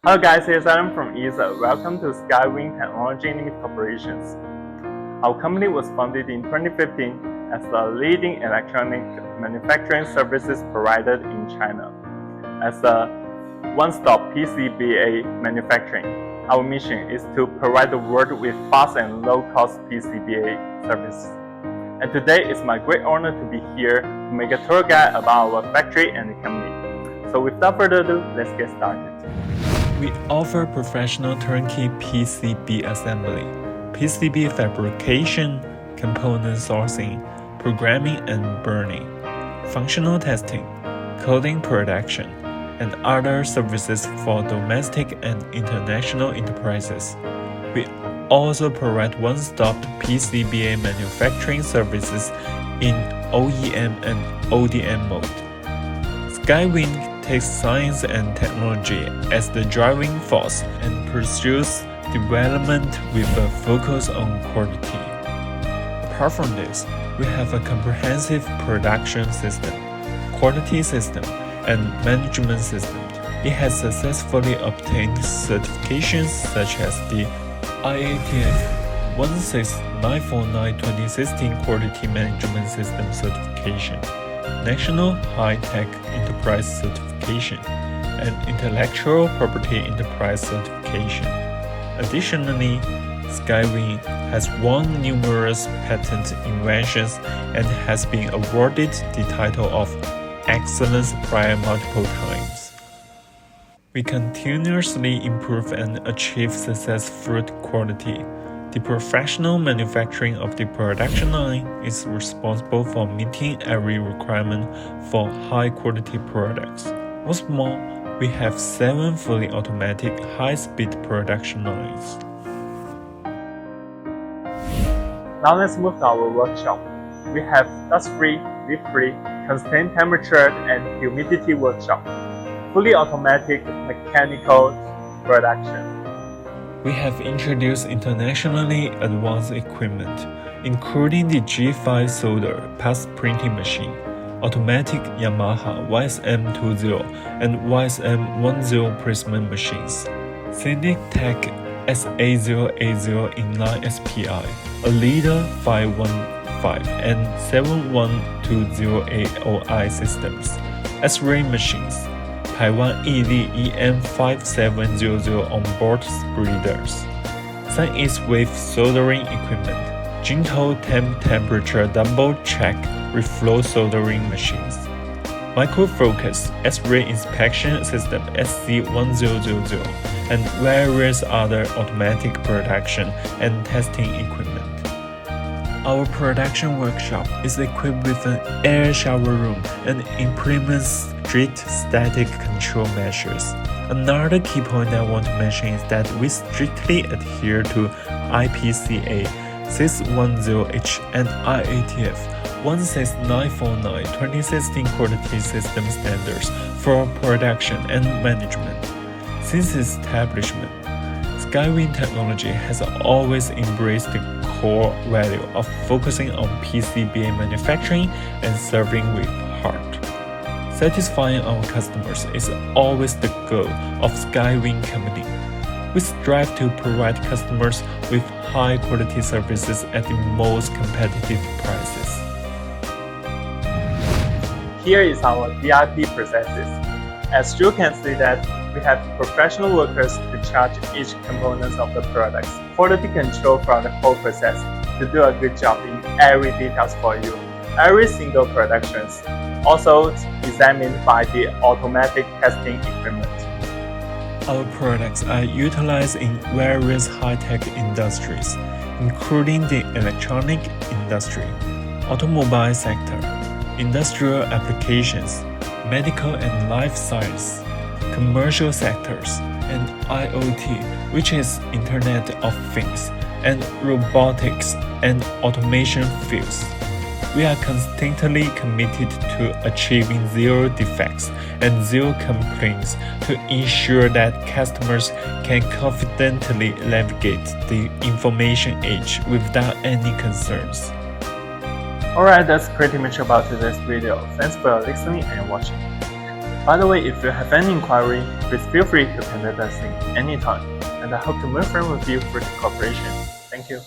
Hello guys, here's Adam from ESA. Welcome to Sky-Win Technology Corporations. Our company was founded in 2015 as the leading electronic manufacturing services provider in China. As a one-stop PCBA manufacturing, our mission is to provide the world with fast and low-cost PCBA services. And today it's my great honor to be here to make a tour guide about our factory and the company. So without further ado, let's get started. We offer professional turnkey PCB assembly, PCB fabrication, component sourcing, programming and burning, functional testing, coding production, and other services for domestic and international enterprises. We also provide one-stop PCBA manufacturing services in OEM and ODM mode. Sky-Win takes science and technology as the driving force and pursues development with a focus on quality. Apart from this, we have a comprehensive production system, quality system, and management system. It has successfully obtained certifications such as the IATF 16949 2016 Quality Management System certification, National High-Tech Enterprise certification, and Intellectual Property Enterprise certification. Additionally, Sky-Win has won numerous patent inventions and has been awarded the title of Excellent Supplier multiple times. We continuously improve and achieve successful quality. The professional manufacturing of the production line is responsible for meeting every requirement for high-quality products. What's more, we have 7 fully automatic high-speed production lines. Now let's move to our workshop. We have dust-free, leak-free, constant temperature and humidity workshop, fully automatic mechanical production. We have introduced internationally advanced equipment, including the G5 solder pass printing machine, automatic Yamaha YSM20 and YSM10 placement machines, Scenic Tech SA080 inline SPI, a Leader 515 and 71208OI systems, X-ray machines, Taiwan ED EM5700 onboard spreaders, Sun-East wave soldering equipment, Jintou temp temperature double check reflow soldering machines, Microfocus X-ray inspection system SC1000, and various other automatic production and testing equipment. Our production workshop is equipped with an air shower room and implements strict static control measures. Another key point I want to mention is that we strictly adhere to IPCA 610H and IATF 16949 2016 quality system standards for production and management. Since its establishment, Sky-Win Technology has always embraced the core value of focusing on PCBA manufacturing and serving with heart. Satisfying our customers is always the goal of Sky-Win Company. We strive to provide customers with high-quality services at the most competitive prices. Here is our VIP processes. As you can see that we have professional workers to charge each component of the products, quality control from the whole process to do a good job in every details for you. Every single productions also examined by the automatic testing equipment. Our products are utilized in various high-tech industries, including the electronic industry, automobile sector, industrial applications, medical and life science, commercial sectors, and IoT, which is Internet of Things, and robotics and automation fields. We are constantly committed to achieving zero defects and zero complaints to ensure that customers can confidently navigate the information age without any concerns. Alright, that's pretty much about today's video. Thanks for listening and watching. By the way, if you have any inquiry, please feel free to contact us anytime, and I hope to move forward with you for the cooperation. Thank you.